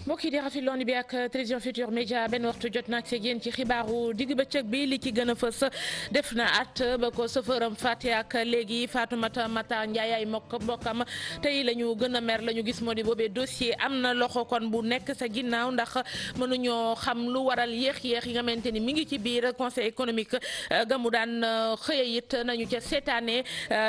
mbokk yi di rafetlu woon bi ak télévision Futurs Médias benn waxtu jot na ak yéen ci xibaaru digg bëccëg bi li ci gën a fës def na at ba ko sëfëram fàtte ak léegi Fatoumata Matar Ndiaye ay mbokkam tey la ñu gën a mer la ñu gis moo di boobee dossier am na loxo kon bu nekk sa ginnaaw ndax mënuñoo xam lu waral yéex-yéex yi nga xamante ni mi ngi ci biir conseil économique ga mu daan xëye it nañu ca seetaane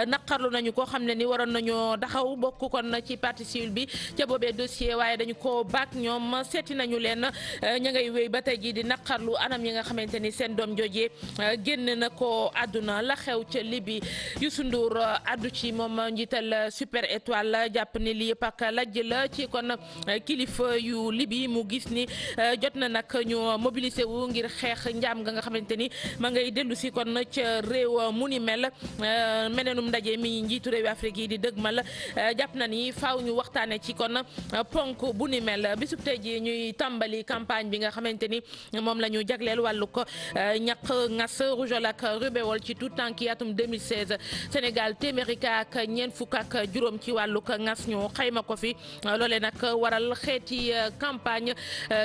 naqarlu nañu koo xam ne ni waroon nañoo daxaw bokk kon ci partie civile bi ca boobee dossier waaye dañu ko baak ñoom seeti nañu leen ña ngay wéy ba tey jii di naqarlu anam yi nga xamante ni seen doom jooje génn na ko àdduna la xew ca Libi Youssou Ndour addu ci moom njiital Super Étoile jàpp ni lii yëpp ak lajj la ci kon kilifa yu Libi mu gis ni jot na nag ñu mobiliser wu ngir xeex njaam nga xamante ni ma ngay dellu si kon ca réew mu ni mel meneenum ndaje mi njiitu réew Afrique yi di dëgmal jàpp na ni faaw ñu waxtaane ci kon ponk bu ni mel bisub tey ji ñuy tàmbali campagne bi nga xamante ni moom la ñu jagleel wàllu ko ñaq ngas rougeole ak rubéole ci tout temps ki atum 2016 Sénégal téeméeri ka ak ñeent fukk ak juróom ci wàllu ko ngas ñu xayma ko fi loole nag waral xeeti campagne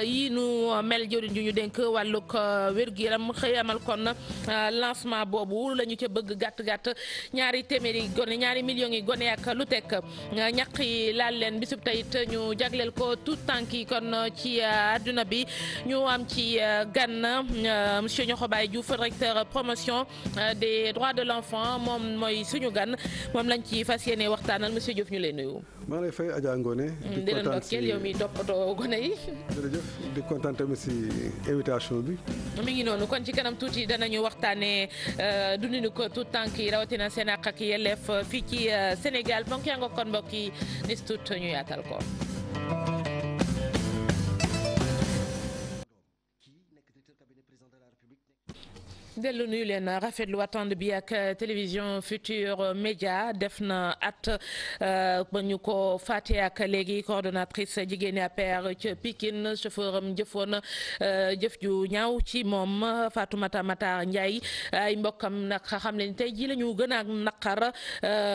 yi nu mel jëwriñ ju ñu dénk wàllu ko wér-gu-yaram xëy amal kon lancement boobu la ñu ca bëgg gàtt-gàtt ñaari téeméeri gone ñaari millions yi gone ak lu tekk ñaq yi laal leen bisub tey it ñu jagleel ko tout tànk yi kon ci àdduna bi ñu am ci gan monsieur Niokhobaye Diouf directeur promotion des droits de l'enfant moom mooy suñu gan moom lañ ci fas yéene waxtaanal monsieur Diouf ñu lay nuyu. maa ngi lay fay Adja Ngoné. di leen ndokkeel yow mi toppatoo gone yi. jërëjëf di kontaan tamit si invitation bi. mi ngi noonu kon ci kanam tuuti danañu waxtaanee dundinu ko tout tànk yi rawatina seen àq ak yelleef fii ci Sénégal ponk yaa nga kon mbokk yi nis tuut ñu yaatal ko. dellu nuyu leen rafetlu attente bi ak télévision Futurs Médias def na at ba ñu ko fàtte ak léegi coordonnatrice jigéeni APR ca Pikine chauffeur am jëfoon jëf ju ñaaw ci moom Fatoumata Matar Ndiaye ay mbokkam nag xam leen tey ji la ñu gën a naqar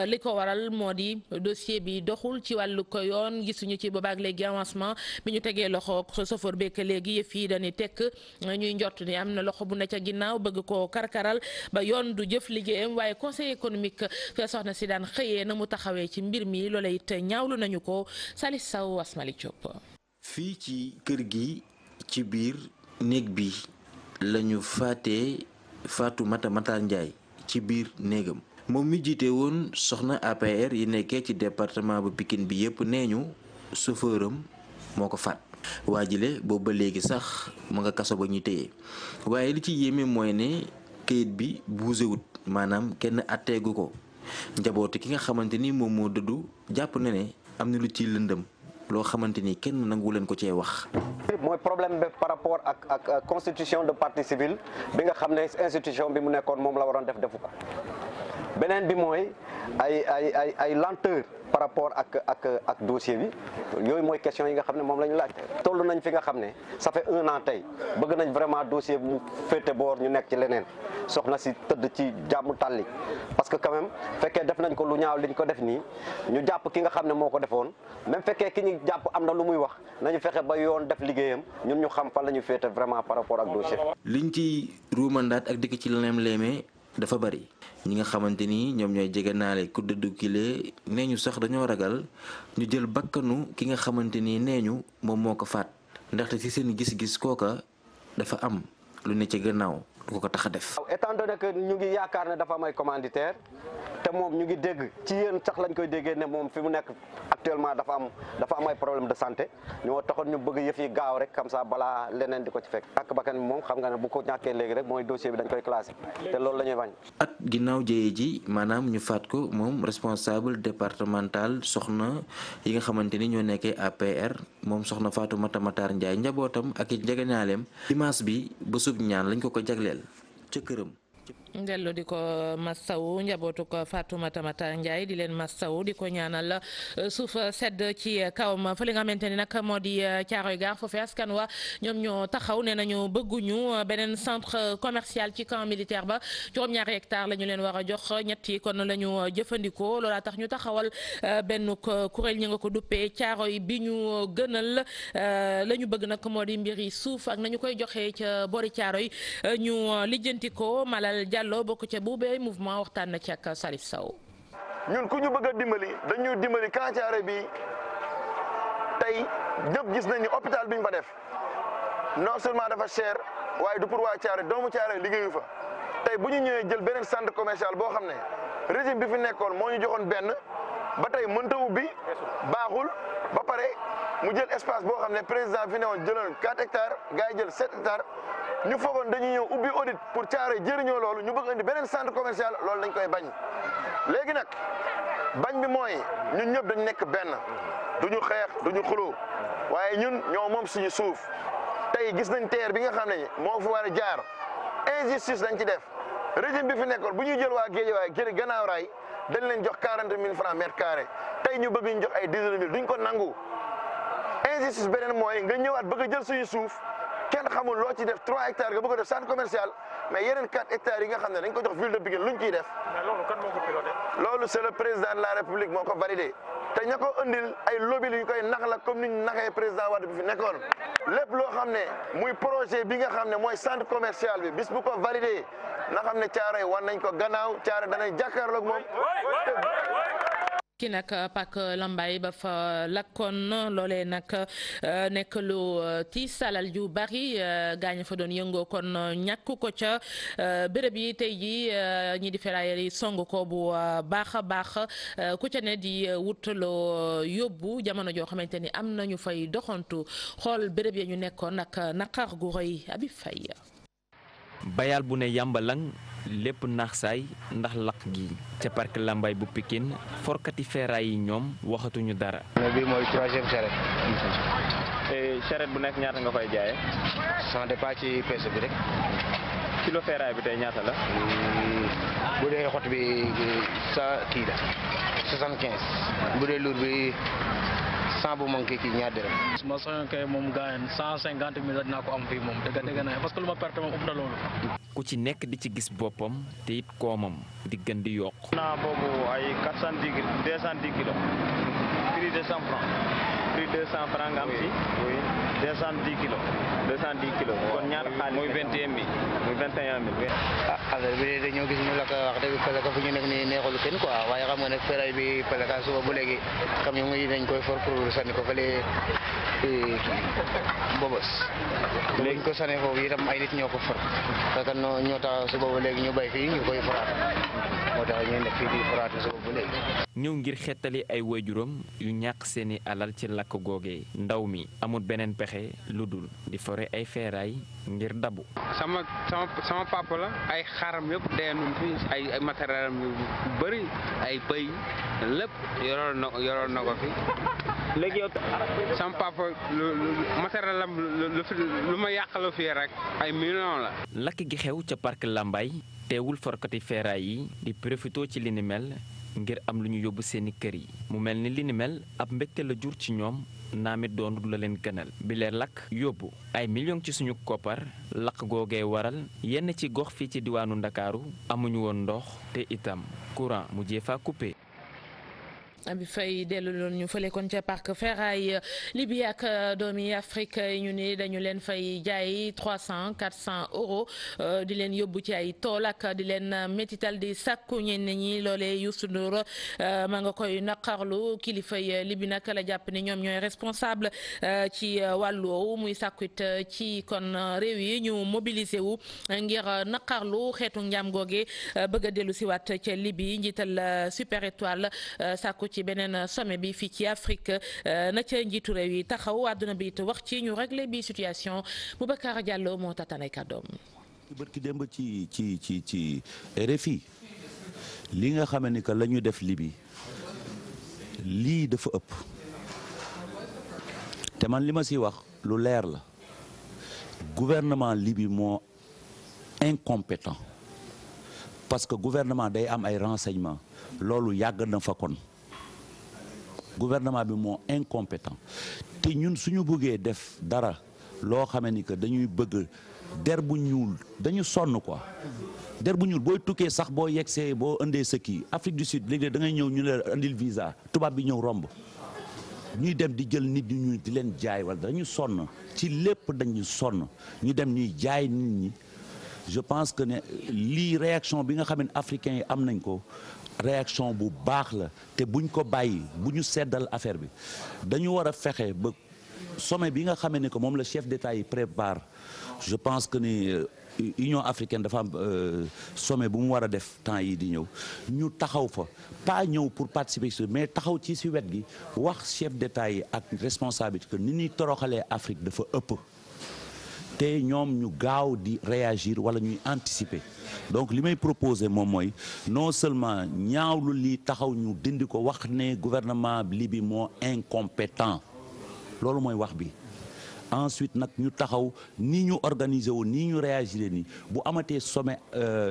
li ko waral moo di dossier bi doxul ci wàllu ko yoon gisuñu ci boobaak léegi avancement bi ñu tegee loxo chauffeur beek léegi yëf yi dañuy tekk ñuy njort ni am na loxo bu ne ca ginnaaw bëgg ko karkaral ba yoon du jëf liggéeyam waaye conseil économique fe soxna si daan xëyee na mu taxawee ci mbir mi loola it ñaawlu nañu ko Salif Sow Asmali Diop. fii ci kër gi ci biir néeg bi lañu faatee Fatoumata Matar Ndiaye ci biir néegam moom mi jiite woon soxna APR yi nekkee ci département bu Pikine bi yépp nee ñu chauffeuram moo ko faat waajile boobu ba léegi sax mu nga kaso ba ñuy téye waaye li ci yéeme mooy ne kayit bi buusewut maanaam kenn atteegu ko njabootu ki nga xamante ni moom moo dëddu jàpp na ne am na lu ci lëndëm loo xamante ni kenn nangu leen ko cee wax. mooy problème bi par rapport ak constitution de partie civile bi nga xam ne institution bi mu nekkoon moom la waroon defu ko beneen bi mooy ay lenteur par rapport ak dossier bi yooyu mooy question yi nga xam ne moom la ñu laaj toll nañ fi nga xam ne ça fait 1 an tey bëgg nañ vraiment dossier bi mu féete boor ñu nekk ci leneen soxna si tëdd ci jàmm tàlli parce que quand même fekkee def nañ ko lu ñaaw liñ ko def nii ñu jàpp ki nga xam ne moo ko defoon même fekkee ki ñu jàpp am na lu muy wax nañu fexe ba yoon def liggéeyam ñun ñu xam fan la ñu féete vraiment par rapport ak dossier liñ ci ruumandaat ak dikk ci leem leemee dafa bari ñi nga xamante ni ñoom ñooy jegenaale ku dëddu kile nee ñu sax dañoo ragal ñu jël bakkanu ki nga xamante ni nee ñu moom moo ko faat ndaxte ci seen gis-gis kooka dafa am lu ne ci gannaaw du ko tax a def. étant donné que ñu ngi yaakaar ne dafa am ay commanditaire te moom ñu ngi dégg ci yéen sax lañ koy déggee ne moom fi mu nekk actuellement dafa am ay problème de santé ñoo taxoon ñu bëgg yëf yi gaaw rek comme ça balaa leneen di ko ci fekk ak bakkan bi moom xam nga ne bu ko ñàkkee léegi rek mooy dossier bi dañ koy classé te loolu la ñuy bañ. at ginnaaw jëye ji maanaam ñu faat ko moom responsable départemental soxna yi nga xamante ni ñoo nekkee APR moom soxna Fatoumata Matar Ndiaye njabootam ak i njegenaaleem dimanche bi bésub ñaan lañ ko jagleel ca këram. dellu di ko massawu njabootu ko Fatoumata Mata Ndiaye di leen massawu di ko ñaanal suuf sedd ci kawam fa li nga xamante ni nag moo di Thiaroye Gare foofee askan wa ñoom ñoo taxaw nee nañu bëgguñu beneen centre commercial ci camp militaire ba juróom-ñaari hectare la ñu leen war a jox ñetti kon la ñu jëfandikoo loolaa tax ñu taxawal benn kuréel ñi nga ko duppee Thiaroye bi ñu gënal la ñu bëgg nag moo di mbiri suuf ak nañu koy joxee ca bori Thiaroye ñu lijjanti ko Malal Diallo bokk ca boobee mouvement waxtaan na ci ak Salif Sow. ñun ku ñu bëgg a dimbali dañuy dimbali Camp Thiaroye bi tey ñëpp gis nañ ni hôpital bi ñu fa def non seulement dafa cher waaye du pour waa Thiaroye doomu Thiaroye liggéeyu fa tey bu ñu ñëwee jël beneen centre commercial boo xam ne régime bi fi nekkoon moo ñu joxoon benn ba tey mënta ubbi baaxul ba pare mu jël espace boo xam ne président fi ne woon jëloon 4 hectares gars yi jël 7 hectares ñu foogoon dañuy ñëw ubbi audit pour Thiaroye jëriñoo loolu ñu bëgg indi beneen centre commercial loolu dañ koy bañ léegi nag bañ bi mooy ñun ñëpp dañ nekk benn duñu xeex duñu xuloo waaye ñun ñoo moom suñu suuf tey gis nañ terre bi nga xam ne moo fi war a jaar injustice dañ ci def régime bi fi nekkoon bu ñuy jël waa Guédiawaye jël gannaaw raay dañ leen jox 40 000 francs mètre carré tey ñu bëgg ñu jox ay 19 000 duñ ko nangu injustice beneen mooy nga ñëwaat bëgg a jël suñu suuf kenn xamul loo ci def 3 hectares nga bëgg a def centre commercial mais yeneen 4 hectares yi nga xam ne dañ ko jox ville de Pikine luñ ciy def. mais loolu kan moo ko piloté. loolu c'est le président de la république moo ko validé te ña ko indil ay lobby yu koy nax la comme ni ñu naxee président Wade bi fi nekkoon lépp loo xam ne muy projet bi nga xam ne mooy centre commercial bi bis bu ko validé na xam ne Thiaroye wan nañ ko gannaaw Thiaroye danañ jàkkaarloog moom. ki nag pak Lambaye ba fa lakkoon loolee nag nekk lu tiis alal ju bari gaañ fa doon yëngoo kon ñàkk ko ca béréb yi tey ji ñi di ferrailleurs yi song ko bu baax a baax ku ca ne di wutaloo yóbbu jamono joo xamante ni am nañu fay doxantu xool béréb ya ñu nekkoon ak naqar gu rëy Abi Faye. bayal bu ne yàmbalang lépp naax saay ndax lakk gi ca parc Lambaye bu Pikine forkati feeraay yi ñoom waxatuñu dara. bi mooy 3e charrette. charrette bu nekk ñaata nga koy jaayee. ça dépend ci peese bi rek. kilo feeraay bi tey ñaata la. bu dee xot bi sa kii la 75. bu dee luur bi 100 bu manqué kii ñaar dërëm. ma soxla kay moom gaañ 150 000 dinaa ko am fii moom dëgg na parce que lu ma perte moom ëpp na loolu. ku ci nekk di ci gis boppam te it koomam di gën di yokk. naa boobu ay 210 kilos prix de 100 francs prix 200 francs nga am ci 210 kilos 210 kilos kon ñaata xaalis muy 21 000 muy 21 000. affaire bi dañoo gis ñu la ko wax dëgg parce que fu ñu nekk nii neexul kenn quoi waaye xam nga ne feray bi parce que suba bu léegi camion yi dañ koy for pour sànni ko fële Bobos. léegi ko sànni foofu itam ay nit ñoo ko for parce que ñoo tax suba ba léegi ñu bay fii ñu koy foraat moo tax ñu nekk fii di foraat suba ba léegi. ñëw ngir xettali ay waajuram yu ñàkk seeni alal ci lakk googee ndaw mi amul beneen pexe lu dul di fore ay feeraay ngir dabu. sama papa la ay xaram yëpp dee nañ fi ay matériel yu bëri ay bëy lépp yoroon na ko fi. léegi yow sama papa matériel am lu ma yàqaloo fii rek ay millions la. lakk gi xew ca parc Lambaye teewul forkati feeraay yi di profitoo ci li ni mel ngir am lu ñu yóbbu seeni kër yi mu mel ni li ni mel ab mbégte la jur ci ñoom naamit doonul la leen gënal bi leen lakk yóbbu ay millions ci suñu koppar lakk googee waral yenn ci gox fii ci diwaanu Ndakaaru amuñu woon ndox te itam courant mu jeefa coupé. Abi Faye dellu loon ñu fële kon ca parc ferraille Libye ak doomi Afrique ñu ni dañu leen fay jaay 300-400 euros di leen yóbbu ci ay tool ak di leen métital di sàkku ñenn ñi loolee Youssou Ndour ma nga koy naqarlu kilifay Libye nag la jàpp ni ñoom ñooy responsable ci wàllu woowu muy sàkkut ci kon réew yi ñu mobiliser wu ngir naqarlu xeetu njaam googe bëgg a dellu si waat ca Libye njiital Super Étoile sàkku ci beneen sommet bi fii ci Afrique na ca njiitu réew yi taxaw àdduna bi it wax ci ñu réglé bi situation Boubacar Diallo moo tatanay kàddoom. bërki démb ci RFI li nga xam ni que la ñu def Libye lii dafa ëpp te man li ma si wax lu leer la gouvernement Libye moo incompétent parce que gouvernement day am ay renseignements loolu yàgg na fa kon gouvernement bi moo incompétent te ñun suñu bëggee def dara loo xamee ni que dañuy bëgg der bu ñuul dañu sonn quoi der bu ñuul booy tukkee sax boo yegsee boo indee sa kii Afrique du Sud léegi da ngay ñëw ñu la indil visa tubaab bi ñëw romb ñuy dem di jël nit ñi di leen jaay wala dañu sonn ci lépp dañu sonn ñu dem ñuy jaay nit ñi je pense que ne lii réaction bi nga xam ne africains yi am nañ ko réaction bu baax la te buñ ko bàyyi bu ñu seddal affaire bi dañu war a fexe ba sommet bi nga xamee ne que moom la chef d'État yi prépare je pense que ni Union africaine dafa am sommet bu mu war a def temps yi di ñëw ñu taxaw fa pas ñëw pour participer mais taxaw ci si wet gi wax chef d'État yi ak responsabilité que ni ñuy toroxalee Afrique dafa ëpp te ñoom ñu gaaw di réagir wala ñuy anticiper donc li may proposer moom mooy non seulement ñaawlu lii taxaw ñu dindi ko wax ne gouvernement li bi moo incompétent loolu mooy wax bi ensuite nag ñu taxaw nii ñu organiser wu nii ñu réagir nii bu amatee sommet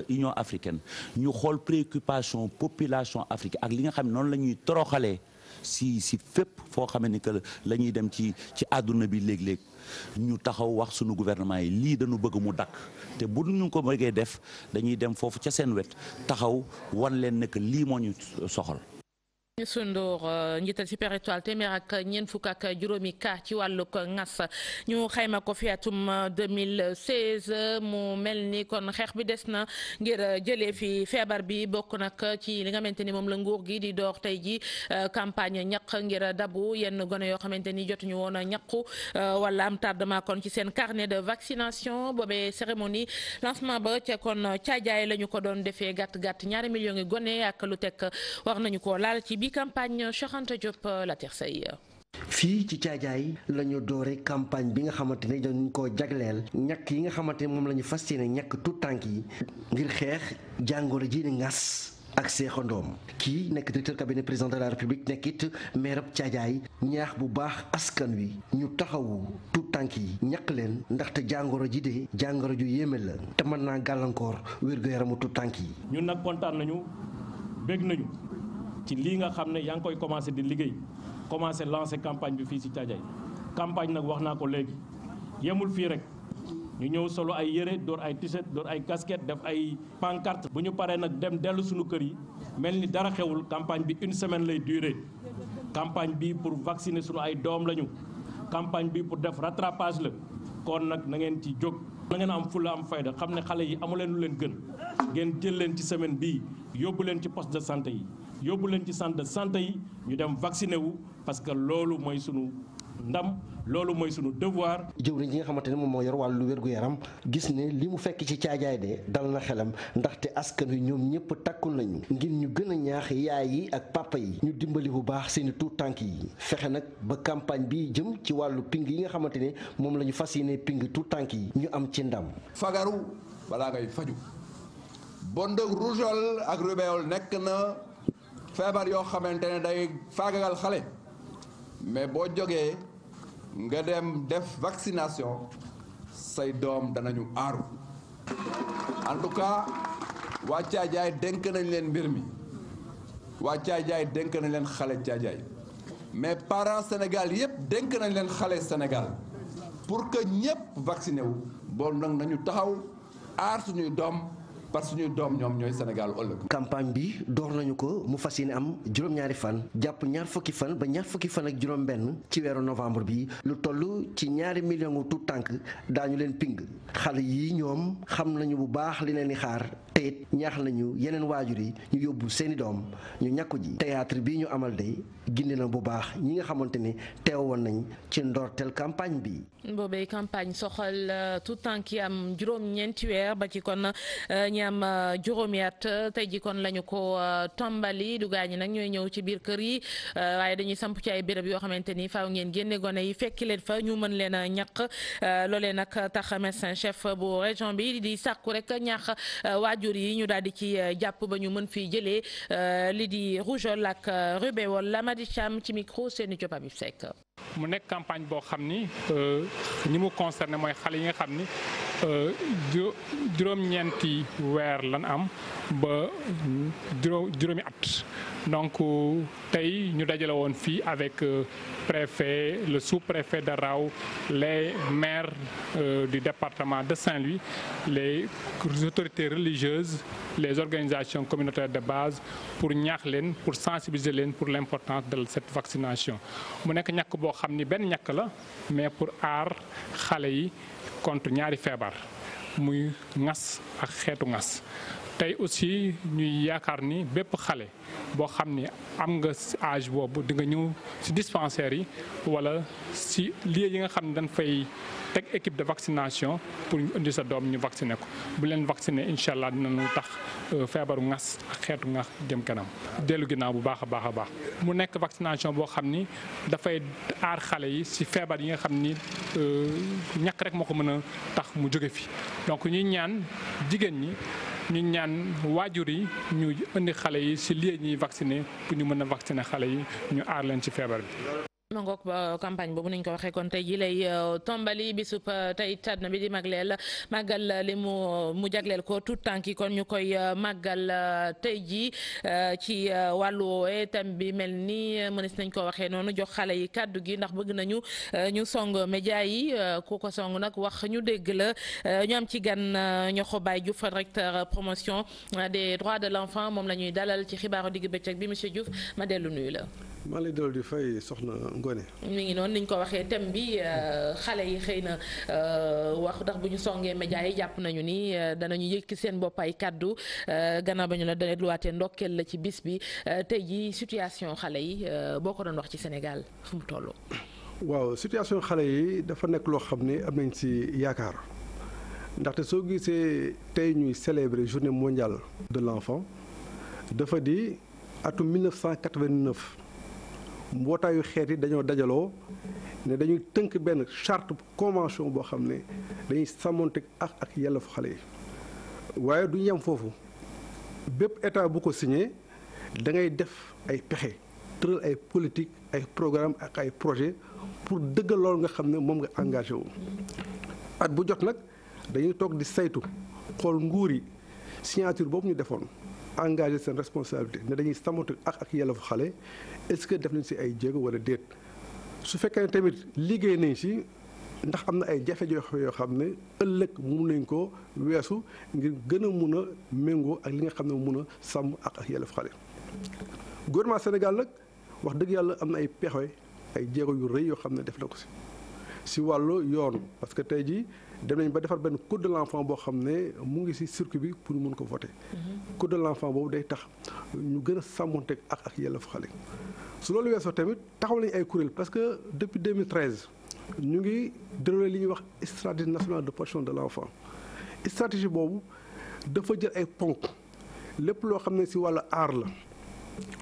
Union africaine ñu xool préoccupation population africaine ak li nga xam ne noonu la ñuy toroxalee si fépp foo xamee ni que la ñuy dem ci àdduna bi léeg-léeg ñu taxaw wax sunu gouvernement yi lii dañu bëgg mu dakk te bu ñu ko bëggee def dañuy dem foofu ca seen wet taxaw wan leen ne que lii moo ñu soxal. Youssou Ndour njiital Super Étoile téeméer ak ñeent fukk ak juróomi cas ci wàllu ko ngas ñu xayma ko fi atum 2016 mu mel ni kon xeex bi des na ngir jëlee fi feebar bi bokk nag ci li nga xamante ni moom la nguur gi di door tey ji campagne ñaq ngir dabu yenn gone yoo xamante ni jotuñu woon a ñaqu wala am tardement kon ci seen carnet de vaccination boobee cérémonie lancement ba ca kon caajaay la ñu ko doon defee gàtt ñaari millions ngi gone ak lu teg war nañu ko laal ci campagne Cheikh Anta Diop la Tersey fii ci caajaay la ñu doore campagne bi nga xamante ne dañ koo jagleel ñàkk yi nga xamante ne moom la ñu fas yéene ñàkk tout tànk yi ngir xeex jàngoro ji ni ngas ak seexandoom kii nekk directeur cabinet président de la république nekkit maire ab caajaay ñaax bu baax askan wi ñu taxawu tout tànk yi ñàkk leen ndaxte jàngoro ji de jàngoro ju yéeme la te mën naa gàllankoor wér-gu-yaramu tout tànk yi. ñun nag kontaan nañu bég nañu ci lii nga xam ne yaa ngi koy commencé di liggéey commencé lancer campagne bi fii ci Thiadiaye campagne nag wax naa ko léegi yemul fii rek ñu ñëw solo ay yére door ay t-shirt door ay casquette def ay pancarte bu ñu paree nag dem dellu suñu kër yi mel ni dara xewul campagne bi une semaine lay durer campagne bi pour vacciner suñu ay doom lañu campagne bi pour def rattrapage la kon nag na ngeen ci jóg na ngeen am fulla am fayda xam ne xale yi amu leen lu leen gën ngeen jël leen ci semaine bii yóbbu leen ci poste de santé yi yóbbu leen ci centre de santé yi ñu dem vacciner wu parce que loolu mooy sunu ndam loolu mooy sunu devoir. jëwriñ ji nga xamante ne moom moo yor wàllu wér-gu-yaram gis ne li mu fekk ci caajaay de dal na xelam ndaxte askan wi ñoom ñëpp takku nañu ngir ñu gën a ñaax yaay yi ak papa yi ñu dimbali bu baax seeni tuut tànk yi fexe nag ba campagne bi jëm ci wàllu ping yi nga xamante ne moom la ñu fas yéene ping tuut tànk yi ñu am ci ndam. fagaru balaa ngay faju bondog rougeole ak rubéole nekk na feebar yoo xamante ne day faagagal xale mais boo jógee nga dem def vaccination say doom danañu aaru en tout cas waa Caajaay dénk nañ leen mbir mi waa Caajaay dénk nañ leen xale Caajaay mais parents Sénégal yépp dénk nañ leen xale Sénégal pour que ñépp vacciné wu bon nag nañu taxaw aar suñuy doom parce que suñuy doom ñoom ñooy Sénégal ëllëg. campagne bi door nañu ko mu fas yéene am juróom-ñaari fan jàpp ñaar fukki fan ba ñaar fukki fan ak juróom-benn ci weeru novembre bi lu toll ci 2 millions tout tànk daañu leen ping xale yi ñoom xam nañu bu baax li leen di xaar te it ñaax nañu yeneen waajur yi ñu yóbbu seeni doom ñu ñàkku ji. théâtre bi ñu amal de gindi na bu baax ñi nga xamante ne teewoon nañ ci ndorteel campagne bi. boobee campagne soxal tout tànk yi am juróom-ñeenti weer ba ci kon. ñi am juróomi at tey ji kon lañu ko tombali du gaañi nag ñooy ñëw ci biir kër yi waaye dañuy samp ci ay béréb yoo xamante ni faaw ngeen génne gone yi fekki leen fa ñu mën leen a ñaq loolee nag tax médecin chef bu région bi di sàkku rek ñaax waajur yi ñu daal di ci jàpp ba ñu mën fi jëlee li di rougeole ak rubéole la Madi Thiam ci micro seeni Diop Habib Seck. mu nekk campagne boo xam ni ñi mu concerné mooy xale yi nga xam ni juróom-ñeenti weer lan am ba juróomi at donc tey ñu dajale woon fii avec préfet le sous-préfet de Rao les maires du département de Saint-Louis les autorités religieuses les organisations communautaires de base pour ñaax leen pour sensibiliser leen pour l'importance de cette vaccination mu nekk ñàkk boo xam ni benn ñàkk la mais pour aar xale yi contre ñaari feebar muy ngas ak xeetu ngas tey aussi ñuy yaakaar ni bépp xale boo xam ni am nga âge boobu di nga ñëw ci dispensaire yi wala ci lieu yi nga xam ne dañ fay teg équipe de vaccination pour ñu indi sa doom ñu vacciner ko bu leen vacciner incha allah dinañu tax feebaru ngas ak xeetu ngas jëm kanam dellu ginnaaw bu baax a baax a baax. mu nekk vaccination boo xam ni dafay aar xale yi ci feebar yi nga xam ni ñàkk rek moo ko mën a tax mu jóge fi donc ñuy ñaan jigéen ñi. ñu ñaan waajur yi ñu indi xale yi ci lieu ñuy vacciner pour ñu mën a vacciner xale yi ñu aar leen ci feebar bi. ma ngoog campagne boobu nañ ko waxee kon tey ji lay tombali bisub tey tànn bi di magleel màggal li mu jagleel ko tout tànk yi kon ñu koy màggal tey ji ci wàllu woowee thème bi mel ni mënees nañ ko waxee noonu jox xale yi kàddu gi ndax bëgg nañu ñu song média yi ku ko song nag wax ñu dégg la ñu am ci gan Niokho Baye Diouf directeur promotion des droits de l'enfant moom la ñuy dalal ci xibaaru digg bëccëg bi monsieur Diouf ma dellu nuyu la. maa lay dellu di fay soxna Ngone. mi ngi noonu niñ ko waxee thème bi xale yi xëy na wax ndax bu ñu songee média yi jàpp nañu ni danañu yëkki seen bopp ay kaddu gannaaw ba ñu la delluwaatee ndokkeel la ci bis bi tey ji situation xale yi boo ko doon wax ci Sénégal fu mu toll. waaw situation xale yi dafa nekk loo xam ne am nañ ci yaakaar ndaxte soo gisee tey ñuy célébrer journée mondiale de l'enfant dafa di atum 1989. mbootaayu xeet yi dañoo dajaloo ne dañuy tënk benn charte convention boo xam ne dañuy sàmmonte ak yelleefu xale yi waaye du yem foofu bépp état bu ko signé da ngay def ay pexe tëral ay politique ay programme ak ay projet pour dëggal loolu nga xam ne moom nga engagé wu. at bu jot nag dañuy toog di saytu xool nguur yi signature boobu ñu defoon engagé seen responsabilité ne dañuy sàmmante ak yelleefu xale est-ce que def nañ ci ay jéego walla déet su fekkee ne tamit liggéey nañ ci ndax am na ay jafe-jafe yoo xam ne ëllëg mun nañ ko weesu ngir gën a mun a méngoo ak li nga xam ne mun a sàmm ak yelleefu xale. gouvernement Sénégal nag wax dëgg yàlla am na ay pexe ay jéego yu rëy yoo xam ne def na ko ci wàllu yoon parce que tey jii dem nañ ba defar benn code de l'enfant boo xam ne mu ngi ci circuit bi pour ñu mun ko voter. code de l'enfant boobu day tax ñu gën a sàmmonteeg ak yelleefu xale. su loolu weesoo tamit taxaw nañu ay kuréel parce que depuis 2013 ñu ngi déroulé li ñuy wax stratégie nationale de protection de l'enfant stratégie boobu dafa jël ay ponk lépp loo xam ne ci wàllu aar la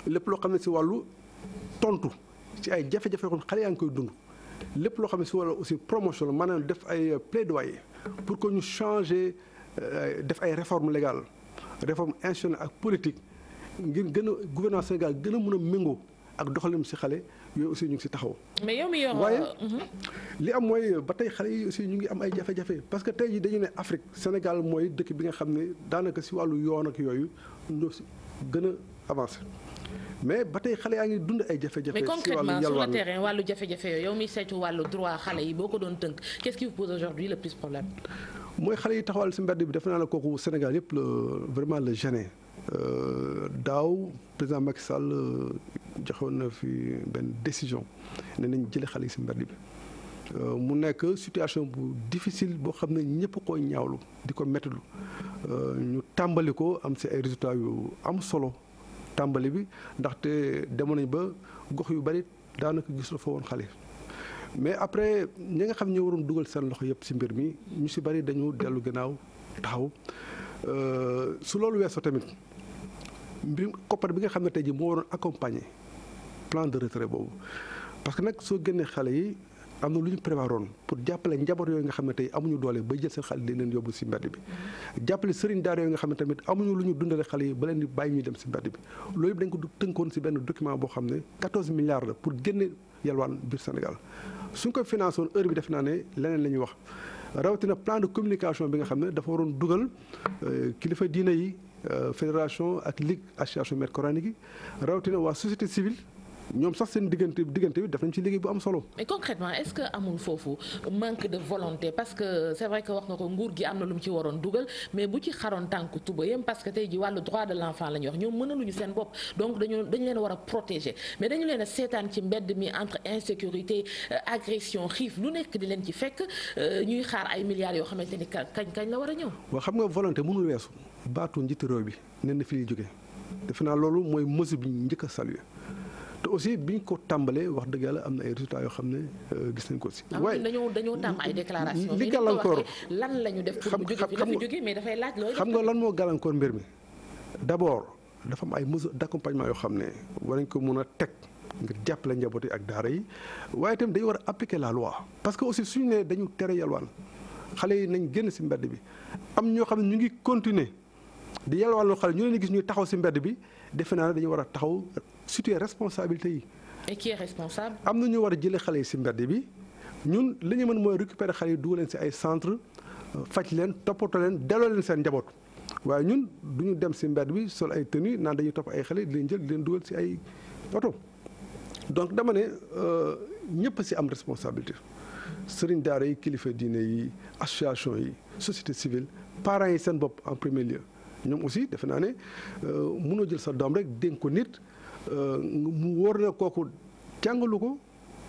lépp loo xam ne ci wàllu tontu ci ay jafe-jafe yoo xam ne xale yaa ngi koy dund. lépp loo xam ne si wàllu aussi promotion la maanaam def ay plaidoyer pour que ñu changer def ay réformes légales réforme institutionnelle ak politique ngir gën a gouvernement Sénégal gën a mën a méngoo ak doxalin si xale yooyu aussi ñu ngi si taxaw. mais yow mi yor waaye li am mooy ba tey xale yi aussi ñu ngi am ay jafe-jafe parce que tey jii dañu ne Afrique Sénégal mooy dëkk bi nga xam ne daanaka si wàllu yoon ak yooyu ñoo si gën a avancé. mais ba tey xale yaa ngi dund ay jafe-jafe. mais concrètement sur le terrain wàllu jafe-jafe yooyu yow mi saytu wàllu droit xale yi boo ko doon tënk qu'est-ce qui vous pose aujourd'hui le plus problème. mooy xale yi taxawal si mbedd bi def naa la kooku Sénégal yëpp la vraiment le gêné daaw président Macky Sall joxoon na fi benn décision ne nañ jëlee xale yi si mbedd bi mu nekk situation bu difficile boo xam ne ñëpp koy ñaawlu di ko méttlu ñu tàmbali ko am si ay résultats yu am solo. tàmbali bi ndaxte demoon nañ ba gox yu bari daanaka gis la fa woon xale mais après ñi nga xam ñoo waroon dugal seen loxo yëpp ci mbir mi ñu ci bari dañu dellu gannaaw taxaw su loolu weesoo tamit mbir koppar bi nga xam ne tey jii moo waroon accompagner plan de retrait boobu parce que nag soo génnee xale yi am na lu ñu prévoiroon pour jàppale njaboot yooyu nga xam ne tey amuñu doole ba jël seen xale di leen yóbbu ci mbedd bi jàppale sëriñ daara yooyu nga xam ne tamit amuñu lu ñu dundale xale yi ba leen di bàyyi ñuy dem ci mbedd bi loolu yëpp dañ ko tënkoon ci benn document boo xam ne 14 milliards la pour génne yalwaan biir Sénégal suñ ko financé woon heure bi def naa ne leneen la ñuy wax rawatina plan de communication bi nga xam ne dafa waroon dugal kilifa diine yi fédération ak ligue association maîtres coraniques yi rawatina waa société civile ñoom sax seen diggante bi def nañ ci liggéey bu am solo. mais concrètement est-ce que amul foofu manque de volonté parce que c'est vrai que wax nga ko nguur gi am na lu mu ci waroon dugal mais bu ci xaroon tànk tubayam parce que tey ji wàllu droit de l'enfant la ñuy wax ñoom mënaluñu seen bopp donc dañu leen war a protéger mais dañu leen a seetaan ci mbedd mi entre insécurité agression xiif lu nekk di leen ci fekk ñuy xaar ay milliards yoo xamante ni kañ la war a ñëw. waaw xam nga volonté mënul weesu baatu njiitu réew bi nen na fi ñuy jógee defe naa loolu mooy mesure bi ñu njëkk a saluer te aussi biñ ko tàmbalee wax dëgg yàlla am na ay résultats yoo xam ne gis nañ ko si. waaye dañoo tàmm ay déclarations. li gàllankoor lan la ñu def pour mu jóge fi la fi jóge mais dafay laaj loolu. xam nga lan moo gàllankoor mbir mi d'abord dafa am ay mesures d'accompagnement yoo xam ne war nañ ko mun a teg ngir jàppale njaboot yi ak daara yi waaye itam dañu war a appliquer la loi. parce que aussi suñu ne dañu tere yalwaan xale yi nañ génn si mbedd bi am ñoo xam ne ñu ngi continuer di yalwaanoo xale ñu leen gis ñuy taxaw si mbedd bi defe naa ne dañu war a taxaw situer responsabilité yi. et qui est responsable. am na ñu war a jëlee xale yi si mbedd bi ñun li ñu mën mooy récupérer xale yi dugal leen si ay centre faj leen toppatoo leen delloo leen seen njaboot waaye ñun du ñu dem si mbedd bi sol ay tenue naan dañuy topp ay xale di leen jël di leen dugal si ay oto donc dama ne ñëpp si am responsabilité sëriñ daara yi kilifa diine yi association yi société civile parents yi seen bopp en premier lieu ñoom aussi defe naa ne mënoo jël sa doom rek dénk ko nit mu wóor na kooku jàngalu ko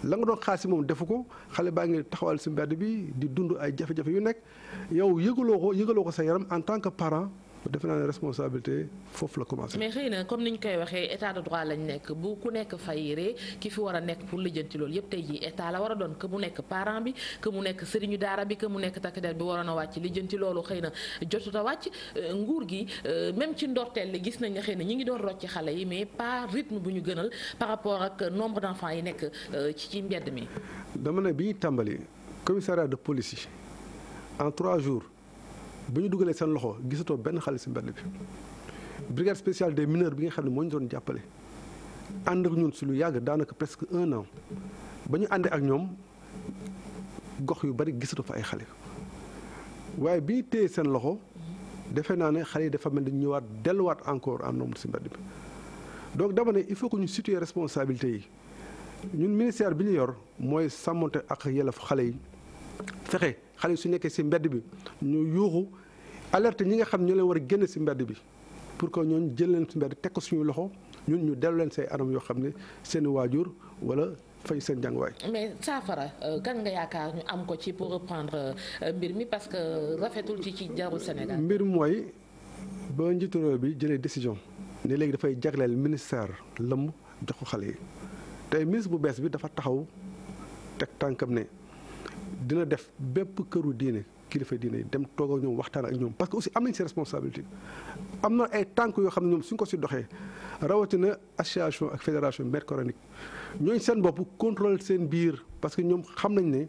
la nga doon xaar si moom defu ko xale baa ngi taxawal si mbedd bi di dund ay jafe-jafe yu nekk yow yëgaloo ko sa yaram en tant que parent defe naa ne responsabilité foofu la commencé. mais xëy na comme ni ñu koy waxee état de droit lañ nekk bu ku nekk fayiree ki fi war a nekk pour lijjanti loolu yëpp tey jii état la war a doon que mu nekk parent bi que mu nekk sëriñu daara bi que mu nekk takk der bi waroon a wàcc lijjanti loolu xëy na jotut a wàcc nguur gi même ci ndorteel li gis nañ ne xëy na ñi ngi doon rocc xale yi mais pas rythme bu ñu gënal par rapport ak nombre d'enfants yi nekk ci mbedd mi. dama ne bi ñu tàmbali commissariat de police yi en 3 jours. bu ñu dugalee seen loxo gisatoo benn xale si mbedd bi brigade spéciale des mineurs bi nga xam ne moo ñu doon jàppale ànd ak ñun si lu yàgg daanaka presque 1 an ba ñu àndee ak ñoom gox yu bari gisatoo fa ay xale waaye bi ñu téye seen loxo defe naa ne xale yi dafa mel ni ñëwaat delluwaat encore en nombre si mbedd bi donc dama ne il faut que ñu situer responsabilité yi ñun ministère bi ñu yor mooy sàmmonte ak yelleef xale yi fexe xale yi su nekkee si mbedd bi ñu yuuxu alerte ñi nga xam ñoo leen war a génn si mbedd bi pour que ñooñu jël leen si mbedd teg ko suñu loxo ñun ñu dellu leen say anam yoo xam ne seen waajur wala fay seen jànguwaay. mais saafara kan nga yaakaar ñu am ko ci pour reprendre mbir mi parce que rafetul ci jaru Sénégal. mbir mooy ba njiitu réew bi jëlee décision ne léegi dafay jagleel ministère lëmm jox ko xale yi tey ministre bu bees bi dafa taxaw teg tànkam ne. dina def bépp këru diine kilifa diine dem toog ak ñoom waxtaan ak ñoom parce que aussi am nañ si responsabilité am na ay tànk yoo xam ne ñoom suñ ko si doxee rawatina association ak fédération maîtres coraniques ñooñ seen bopp contrôle seen biir parce que ñoom xam nañ ne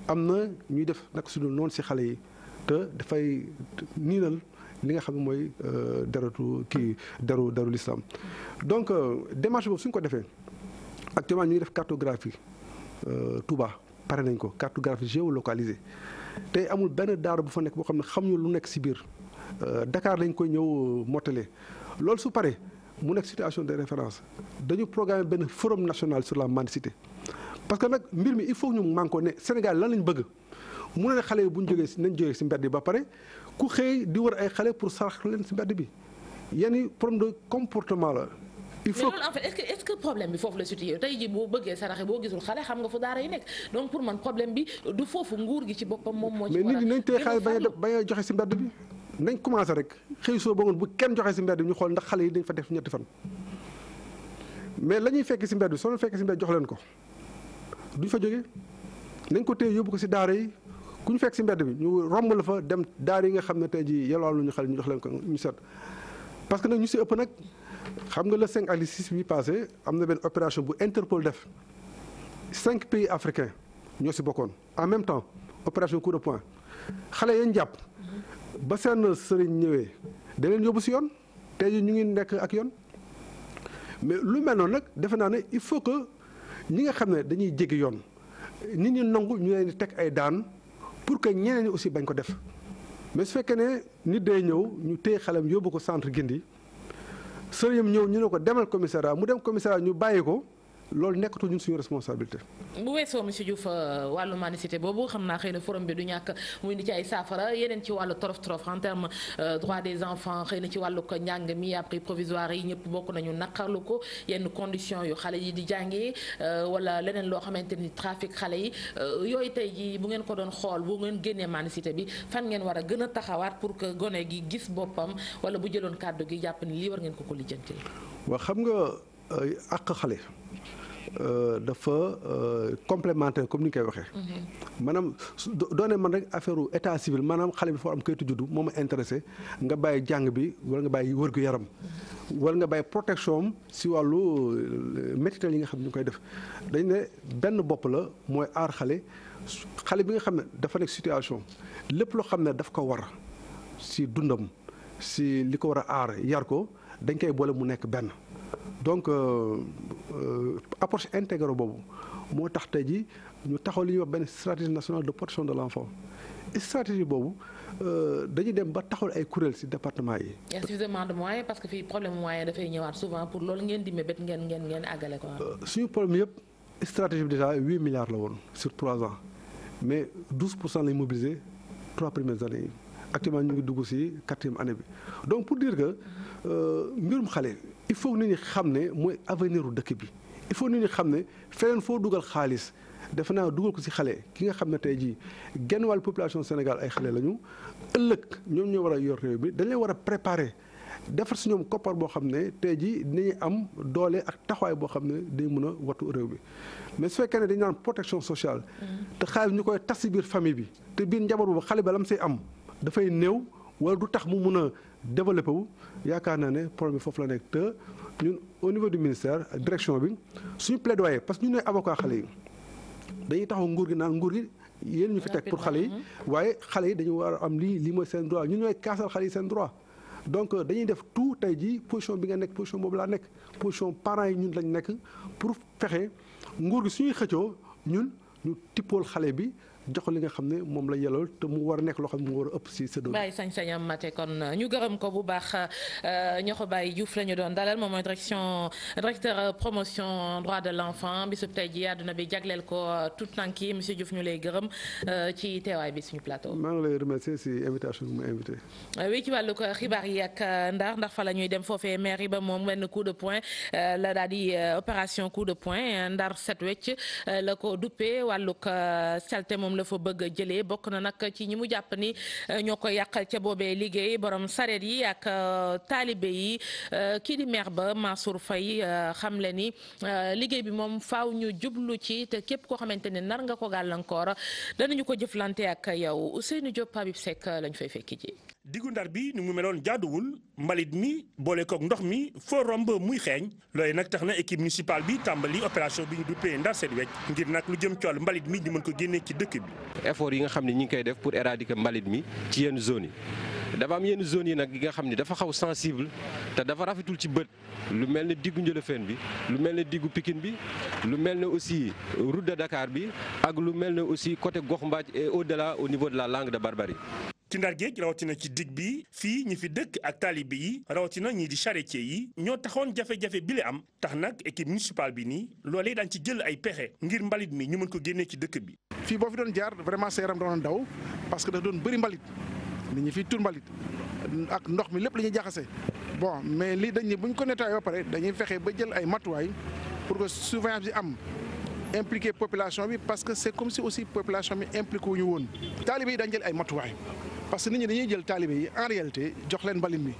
am na ñuy def naka su dul noonu si xale yi te dafay niinal li nga xam ne mooy deru l'islam donc démarche boobu suñ ko defee actuellement ñu ngi def cartographie Touba. pare nañ ko cartographie géolocalisée tey amul benn daara bu fa nekk boo xam ne xamuñu lu nekk ci biir Dakar lañ koy ñëw mottale loolu su paree mu nekk situation de référence dañu programmer benn forum national sur la mendicité parce que nag mbir mi il faut ñu mànkoo ne Sénégal lan lañ bëgg mu ne xale yi bu ñu jógee nañ jógee ci mbedd bi ba pare ku xëy di wër ay xale pour sarax leen ci mbedd bi yenn problème de comportement la. il faut mais loolu en fait est-ce que problème bi foofu la situé tey jii boo bëggee saraxe boo gisul xale xam nga fu daara yi nekk donc pour man problème bi du foofu nguur gi ci boppam moom moo ci war a. mais nit ñi nañ tey xale bañ a joxe ci mbedd bi nañ commencé rek xëy soo ba ngoon bu kenn joxe ci mbedd bi ñu xool ndax xale yi dañ fa def 2 fan mais la ñuy fekk ci mbedd bi soo leen fekkee ci mbedd jox leen ko duñ fa jógee nañ ko téye yóbbu ko ci daara yi ku ñu fekk ci mbedd bi ñu romb la fa dem daara yi nga xam ne tey jii yelwaal nañu xale ñu jox leen ko ñu set parce que nag ñu ci ëpp nag. xam nga le 5 ak le 6 bi passé am na benn opération bu Interpol def 5 pays africains ñoo ci bokkoon en même temps opération coup de poing xale yañ jàpp ba seen sëriñ ñëwee da leen yóbbu ci yoon tey jii ñu ngi nekk ak yoon mais lu mel noonu nag defe naa ne il faut que ñi nga xam ne dañuy jéggi yoon nit ñi nangu ñu leen di teg ay daan pour que ñeneen ñi aussi bañ ko def mais su fekkee ne nit day ñëw ñu téye xelam yóbbu ko centre Guindi sëriñam ñëw ñu ne ko demal commissariat mu dem commissariat ñu bàyyi ko loolu nekkatu ñun suñu responsabilité. bu weesoo monsieur Diouf wàllu mendicité boobu xam naa xëy na forum bi du ñàkk muy indi ci ay saafara yeneen ci wàllu torof en terme droit des enfants xëy na ci wàllu ko njàng mi abri provisoire yi ñëpp bokk nañu naqarlu ko yenn conditions yu xale yi di jàngee wala leneen loo xamante ni trafic xale yi yooyu tey jii bu ngeen ko doon xool bu ngeen génnee mendicité bi fan ngeen war a gën a taxawaat pour que gone gi gis boppam wala bu jëloon kàddu gi jàpp ni lii war ngeen ko lijjanti. waaw xam nga àq xale. dafa complémentaire comme ni ñu koy waxee. maanaam doone man rek affaire état civil maanaam xale bi dafa am kayitu juddu moo ma intéressé nga bàyyi jàng bi wala nga bàyyi wërgu yaram wala nga bàyyi protection am si wàllu métital yi nga xam ne ñu koy def dañ ne benn bopp la mooy aar xale bi nga xam ne dafa nekk situation lépp loo xam ne daf ko war si dundam si li ko war a aar yar ko dañ koy boole mu nekk benn. donc approche intégrée boobu moo tax tey ji ñu taxaw li ñuy wax benn stratégie nationale de protection de l'enfant stratégie boobu dañuy dem ba taxawal ay kuréel ci département yi. il y a suffisamment de moyens parce que fii problème moyen dafay ñëwaat souvent pour loolu ngeen di mébét ngeen àggale ko. suñu problème yëpp stratégie bi déjà 8 milliards la woon sur 3 ans mais 12% lañ mobilisé 3 premières années yi actuellement ñu ngi dugg ci 4e année bi donc pour dire que mbirum xale. il faut nit ñi xam ne mooy avenir u dëkk bi il faut nit ñi xam ne feneen foo dugal xaalis defe naa dugal ko ci xale ki nga xam ne tey jii genn wàllu population Sénégal ay xale lañu ëllëg ñoom ñoo war a yor réew mi dañ leen war a préparer defar si ñoom koppar boo xam ne tey jii dinañu am doole ak taxawaay boo xam ne day mën a wattu réew mi mais su fekkee ne dañu naan protection sociale. te xaalis ñu koy tas ci biir famille bi te biir njaboot boobu xale ba lam say am dafay néew wala du tax mu mun a développé wu yaakaar naa ne problème bi foofu la nekk te ñun au niveau du ministère direction bi suñu plaidoyer parce que ñu ne avocat xale yi dañuy taxaw nguur gi naan nguur gi yéen ñu fi teg pour xale yi waaye xale yi dañu war a am lii mooy seen droit ñun ñooy kaasal xale yi seen droit donc dañuy def tout tey jii position bi nga nekk position boobu laa nekk position parents yi ñun lañ nekk pour fexe nguur gi suñuy xëccoo ñun ñu tippool xale bi jox li nga xam ne moom la yellool te mu war a nekk loo xam ne mu war a ëpp si sa doom. bàyyi sañ-sañam mate kon ñu gërëm ko bu baax ñoo Baye Diouf la ñu doon dalal moom mooy directeur promotion droit de l'enfant bisub tey ji àdduna bi jagleel ko tout tànk yi monsieur Diouf ñu lay gërëm ci teewaay bi suñu plateau. maa ngi lay remercier si invitation bi ma invité. oui ci wàllu xibaar yi ak ndax fa la ñuy dem foofee maire yi ba moom benn coup de poing la daal di opération coup de poing ndar set wecc la ko duppee wàllug salte moom la fa bëgg a jëlee bokk na nag ci ñi mu jàpp ni ñoo ko yàqal ca boobee liggéey borom sareet yi ak taalibe yi kii di maire ba Mansour Faye xam le ni liggéey bi moom faaw ñu jublu ci te képp koo xamante ne nar nga ko gàllankoor danañu ko jëflante ak yow Ousseynou Diop Habib Seck lañ fay fekki ji. diggu ndar bi ni mu meloon jaaduwul mbalit mi boole kook ndox mi foo romb muy xeeñ looy nag tax na équipe municipale bi tàmbali opération bi ñu duppee ndar set wecc ngir nag lu jëm ci wàllu mbalit mi ñu mën ko génnee ci dëkk bi. effort yi nga xam ne ñi ngi koy def pour éradiquer mbalit mi ci yenn zones yi dafa am yenn zones yi nag yi nga xam ne dafa xaw sensible te dafa rafetul ci bët lu mel ne diggu Njëlëfeen bi lu mel ne diggu Pikine bi lu mel ne aussi route de Dakar bi ak lu mel ne aussi côté Gox Mbaaj et au-delà au niveau de la Langue de Barbarie. ci ndar géej rawatina ci dig bi fii ñi fi dëkk ak taalibe yi rawatina ñii di charretier yi ñoo taxoon jafe-jafe bi la am tax nag équipe municipale bi nii loolee daan ci jël ay pexe ngir mbalit mi ñu mën ko génnee ci dëkk bi. fii boo fi doon jaar vraiment sa yaram doon daw parce que dafa doon bëri mbalit nit ñi fii tur mbalit ak ndox mi lépp la ñuy jaxase bon mais lii dañ ne bu ñu ko nettoyé ba pare dañuy fexe ba jël ay matuwaay pour que surveillance bi am. impliqué population bi parce que c'est comme si aussi population bi impliqué wu ñu woon taalibe yi dañ jël ay matuwaay parce que nit ñi dañuy jël taalibe yi en réalité jox leen mbalit mi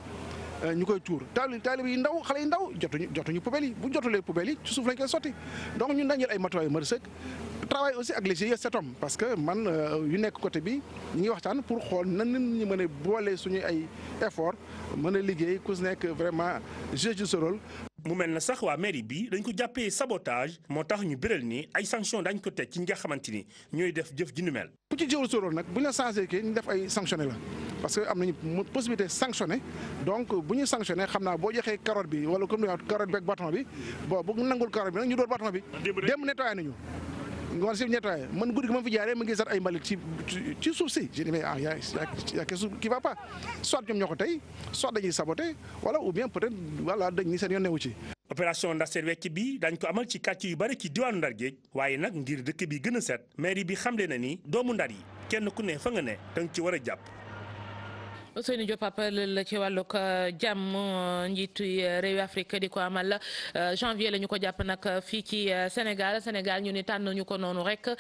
ñu koy tuur taalibe yi ndaw xale yi ndaw jotuñu poubelle yi bu jotulee poubelle yi ci suuf lañ koy sotti donc ñun dañ jël ay matuwaay yu sëkk travail aussi ak les GIE Setom parce que man yu nekk côté bi ñu ngi waxtaan pour xool nan nit ñi mën a boole suñu ay effort mën a liggéey ku si nekk vraiment jouer ce rôle. mu mel na sax waa mairie bi dañ ko jàppee sabotage moo tax ñu biral ni ay sanction dañ ko teg ci ñi nga xamante ni ñooy def jëf ji nu mel. ku ci jëwul sorool nag bu ñu la changé kii ñu def ay sanctionné la parce que am nañu possibilité sanctionné donc bu ñu sanctionné xam naa boo joxee carotte bi wala comme ni carotte bi ak bâton bi bon bu nangul carotte bi nag ñu door bâton bi. démb nettoyé nañu nga war si nettoyer man guddi gi ma fi jaaree ma ngi gisat ay mbalit ci suuf si je dis mais ah y a quelque chose qui va pas soit ñoom ñoo ko tey soit dañuy saboter wala ou bien peut-être voilà dañuy seen yoon newu ci. opération Ndar Seet Wecc bi dañ ko amal ci quartier yu bari ci diwaanu Ndar Géej waaye nag ngir dëkk bi gën a set mairie bi xamle na ni doomu Ndar yi kenn ku ne fa nga ne danga ci war a jàpp. Ousseynou Diop la ci wàllug jàmm njiitu réewi Afrique di ko amal janvier la ñu ko jàpp nag fii ci Sénégal ñu ni tànn ñu ko noonu rek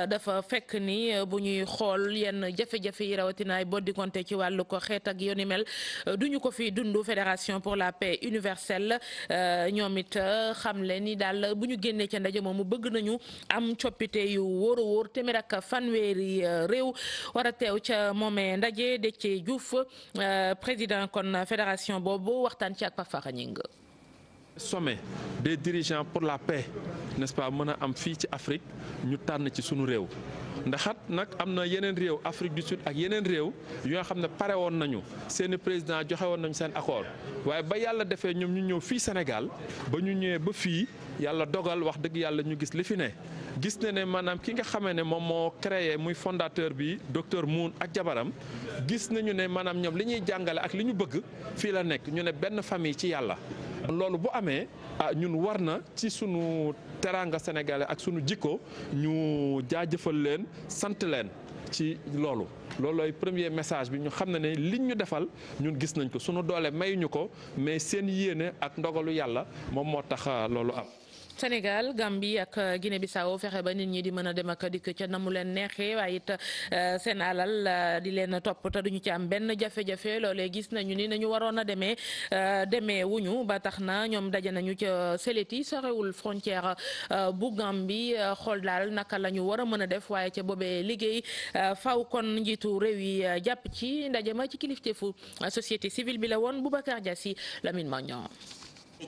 dafa fekk ni bu ñuy xool yenn jafe-jafe yi rawatina ay boddi konte ci wàllu ko xeet ak yoni mel duñu ko fi dund Fédération pour la paix universelle ñoom it xamle ni daal bu ñu génnee ca ndaje moomu bëgg nañu am coppite yu wóor a wóor téeméer ak fanweeri réew war a teew ca moomee ndaje Déthié Diouf président kon fédération boobu waxtaan ci ak Pafara Ñing. sommet des dirigeants pour la paix n'est-ce pas mën a am fii ci Afrique ñu tànn ci sunu réew ndaxat nag am na yeneen réew Afrique du Sud ak yeneen réew yu nga xam ne pare woon nañu seeni président joxe woon nañu seen accord waaye ba yàlla defee ñoom ñu ñëw fii Sénégal ba ñu ñëwee ba fii yàlla dogal wax dëgg yàlla ñu gis li fi ne gis na ne maanaam ki nga xamee ne moom moo créé muy fondateur bi docteur Moon ak jabaram gis nañu ne maanaam ñoom li ñuy jàngale ak li ñu bëgg fii la nekk ñu ne benn famille ci yàlla loolu bu amee ñun war na ci sunu teraanga sénégalais ak sunu jikko ñu jaajëfal leen sant leen ci loolooy premier message bi ñu xam ne ne liñ ñu defal ñun gis nañ ko sunu doole mayuñu ko mais seen yéene ak ndogalu yàlla moom moo tax loolu am. Sénégal Gambie ak Guinée-Bissau fexe ba nit ñi di mën a dem ak dikk ca na mu leen neexee waaye it seen alal di leen topp te duñu ci am benn jafe-jafe loolee gis nañu ni nañu waroon a demee wuñu ba tax na ñoom daje nañu ca Séléti sorewul frontière bu Gambie xool daal naka la ñu war a mën a def waaye ca boobee liggéey faw kon njiitu réew yi jàpp ci ndaje ma ci kilifteefu société civile bi la woon Boubacar Diassi Lamine Magnan.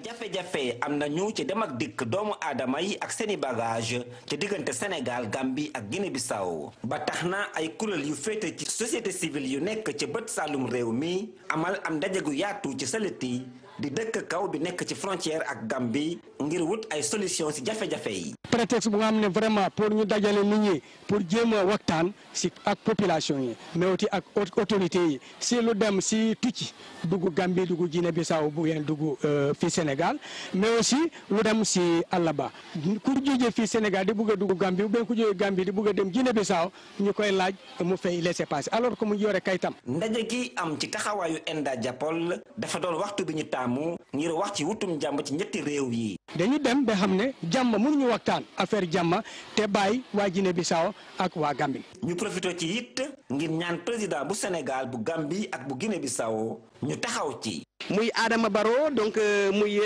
jafe-jafe am nañu ci dem ak dikk doomu aadama yi ak seeni bagage ci diggante Sénégal Gambie ak Guinée-Bissau ba tax na ay kuréel yu féete ci société civile yu nekk ci bët saalum réew mi amal am ndaje gu yaatu ci Séléti di dëkk kaw bi nekk ci frontière ak Gambie ngir wut ay solution ci jafe-jafe yi. prétexte bu nga xam ne vraiment pour ñu dajale nit ñi pour jéem a waxtaan si ak population yi mais aussi ak autorité yi si lu dem si tucci dugg Gambie dugg Guinée-Bissau bu ngeen dugg fii Sénégal mais aussi lu dem si àll ba ku jógee fii Sénégal di bugg a dugg Gambie ou bien ku jógee Gambie di bugg a dem Guinée-Bissau ñu koy laaj mu fay laisser passer alors que mu yore kayitam. ndaje gi am ci taxawaayu Enda Diapol dafa doon waxtu bi ñu taamu ngir wax ci wutum jàmm ci ñetti réew yi. dañu dem ba xam ne jàmm mënuñu waxtaan affaire jàmm te bàyyi waa Guinée-Bissau ak waa Gambie. ñu profité ci it ngir ñaan président bu Sénégal bu Gambie ak bu Guinée-Bissau ñu taxaw ci. muy Adama Barrow donc muy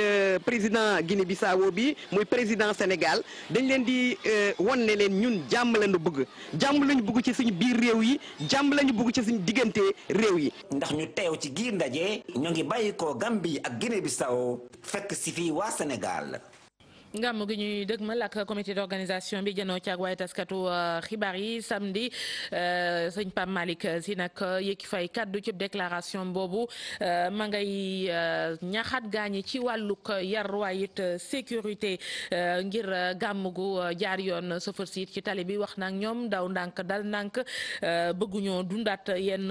président Guinée-Bissau bi muy président Sénégal dañ leen di won ne leen ñun jàmm lañu bëgg jàmm lañu bëgg ci suñu biir réew yi jàmm lañu bëgg ci suñu diggante réew yi. ndax ñu teew ci giir ndaje ñoo ngi bàyyi ko Gambie ak Guinée-Bissau fekk si fii waa Sénégal. ngàmm gi ñuy dëgmal ak comité d'organisation bi jënoo ci ak waaye taskatu xibaar yi samedi sëñ Pape Malick si nag yëkki fay kaddu ci déclaration boobu ma ngay ñaxaat gaañi ci wàllug yar waaye it sécurité ngir gàmm gu jaar yoon sofër si ci tali bi wax na ñoom daw ndànk dal ndànk bëgguñoo dundaat yenn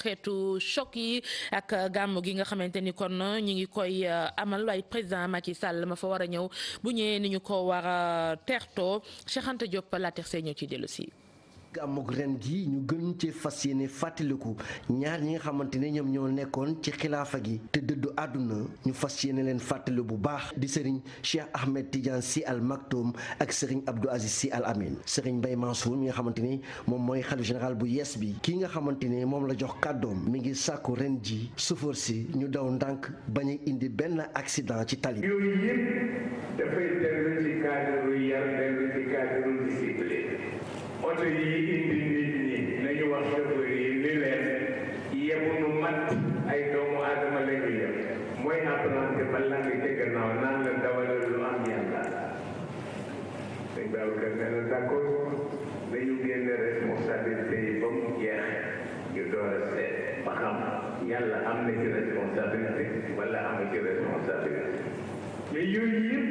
xeetu choc yi ak gàmm gi nga xamante ni kon ñu ngi koy amal waaye président Macky Sall ma fa war a ñëw. bu ñëwee ni ñu ko war a teertoo Cheikh Anta Diop la tercé ñëw ci dellu si. gàmmug ren gi ñu gën cee fas yéene fàttaliku ñaar ñi nga xamante ne ñoom ñoo nekkoon ci xilaafa gi te dëddu àdduna ñu fas yéene leen fàttali bu baax di sëriñ Cheikh Ahmed Tidiane Sy Al Maktoum ak sëriñ Abdou Aziz Sy Al Amin sëriñ Mbaye Mansour mi nga xamante ni moom mooy xalifa général bu yees bi kii nga xamante ne moom la jox kàddoom mi ngi sàkku ren ji chauffeur si ñu daw ndànk bañ a indi benn accident ci tali. yooyu yëpp dafay dellu ci cadre yar dellu ci cadre discipline. oto yi indi nit ñi nañu wax chauffeur yi ni leen yemunu mat ay doomu aadama la ñu yem mooy apprenti ba la nga ca gannaaw naan la dawalal lu am yàlla dañ baaw ka ne la d'accord nañu génne responsabilité yi ba mu jeex ñu door a seet ba xam yàlla am na ci responsabilité wala amu ci responsabilité mais yooyu yëpp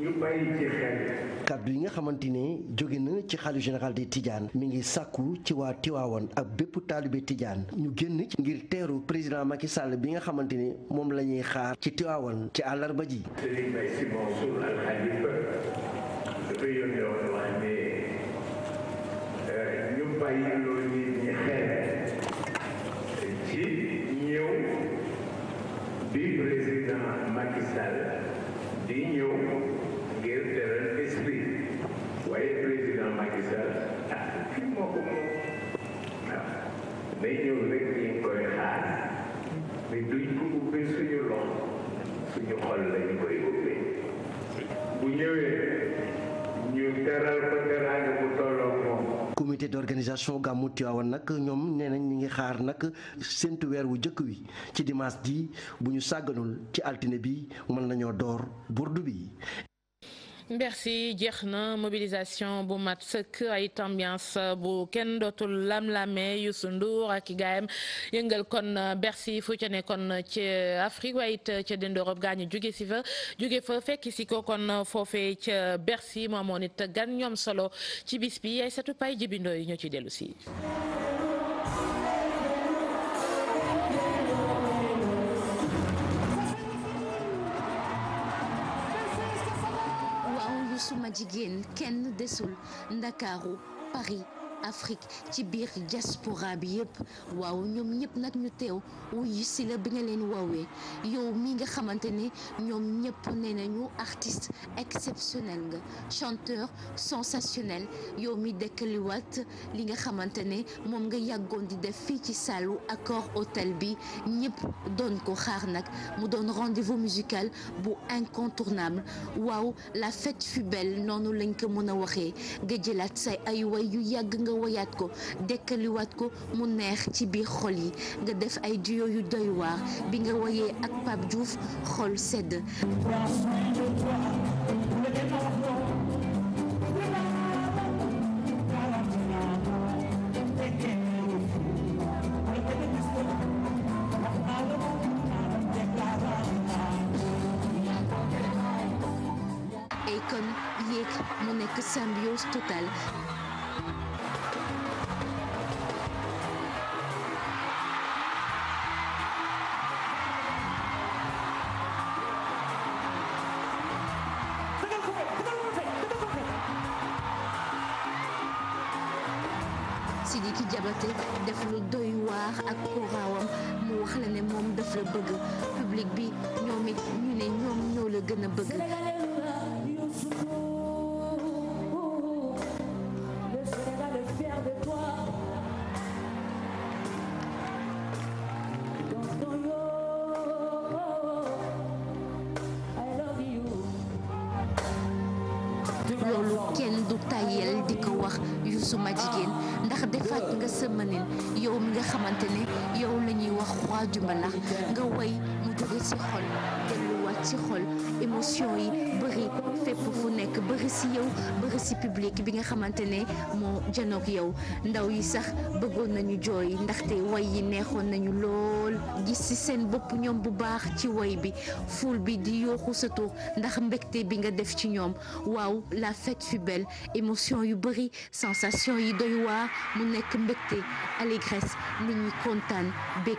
ñu bàyyi ci xel kaddu yi nga xamante ne jóge na ci xalifa général des Tidianes mi ngi sàkku ci waa Tiwaawan ak bépp taalibe Tidiane ñu génn ngir teeru président Macky Sall bi nga xamante ne moom la ñuy xaar ci Tiwaawan ci àllarba ji. Serigne Mbaye Sy Mansour Al Khalifa dafa yónnee woon wax ne ñu bàyyi loolu nit ñi xel ci ñëw bi président Macky Sall di ñëw ngir teral esprit waaye président Macky Sall fi moo ko moom waaw day ñëw rek ñu ngi koy xaar mais duñ ko ubbee suñu loxo suñu xol lañu koy ubbee bu ñëwee ñu teral ko teraanga bu tolloo moom. comité d'organisation gàmmu Tiwaawan nag ñoom nee nañ ñi ngi xaar nag séntu weer wu njëkk wi ci dimanche ji bu ñu sàgganul ci altine bi mën nañoo door burdu bi. Bercy jeex na mobilisation bu mat sëkk ay ambiance bu kenn dootul lam-lame Youssou Ndour ak i gaayam yëngal kon Bercy fu ca ne kon ci Afrique waaye it ca dend Europe gaañu jóge fa fekk si ko kon foofee ca Bercy moomoon it gan ñoom solo ci bis bi ay satu pay jibindoo yi ñoo ci dellu si. suma jigéen kenn desul Ndakaaru Paris Afrique ci biir diaspora bi yëpp waaw ñoom ñëpp nag ñu teew wuyu si la bi nga leen woowee yow mi nga xamante ne ñoom ñëpp nee nañu artiste exceptionnel nga chanteur sensationnel yow mi dekkaliwaat li nga xamante ne moom nga yàggoon di def fii ci salu Accor hôtel bi ñëpp doon ko xaar nag mu doon rendez-vous musical bu incontournable waaw la fête fut belle noonu lañ ko mën a waxee nga jëlaat say ay way yu yàgg nga woyaat ko dekkaliwaat ko mu neex ci biir xol yi nga def ay duo yu doy waar bi nga woyee ak Pape Diouf xol sedd ay kon yéeg mu nekk symbiose totale Sidiki Diabaté def lu doy waar ak koraawam mu wax la ne moom daf la bëgg public bi ñoom it ñu ne ñoom ñoo la gën a bëgg loolu kenn du tayel di ko wax Youssou ma jigéen ndax defaat nga sëmanin yow mi nga xamante ne yow la ñuy wax roi du mbalax nga woy mu jóge ci xol delluwaat ci xol émotion yi bëri fépp fu nekk bëri ci yow bëri ci public bi nga xamante ne moo janook yow ndaw yi sax bëggoon nañu jooy ndaxte woy yi neexoon nañu lool gis ci seen bopp ñoom bu baax ci woy bi ful bi di yooxu sa tur ndax mbégte bi nga def ci ñoom waaw la fête fut belle émotion yu bëri sensation yi doy waar mu nekk mbégte allégresse nit ñi kontaan bég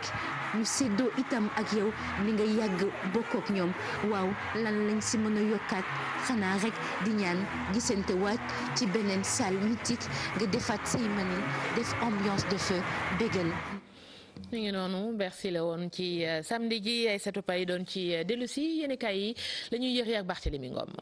ñu séddoo itam ak yow li nga yàgg bokk ak ñoom waaw lan lañ si mën a yokkaat xanaa rek di ñaan gisante waat ci beneen salle mythique nga defaat say mani def ambiance de feu bégal. mi ngi noonu Bercy la woon ci samedi ji ay satu pay doon ci dellu si yéen kay yi la ñuy yëri ak Barthélémy Ngom.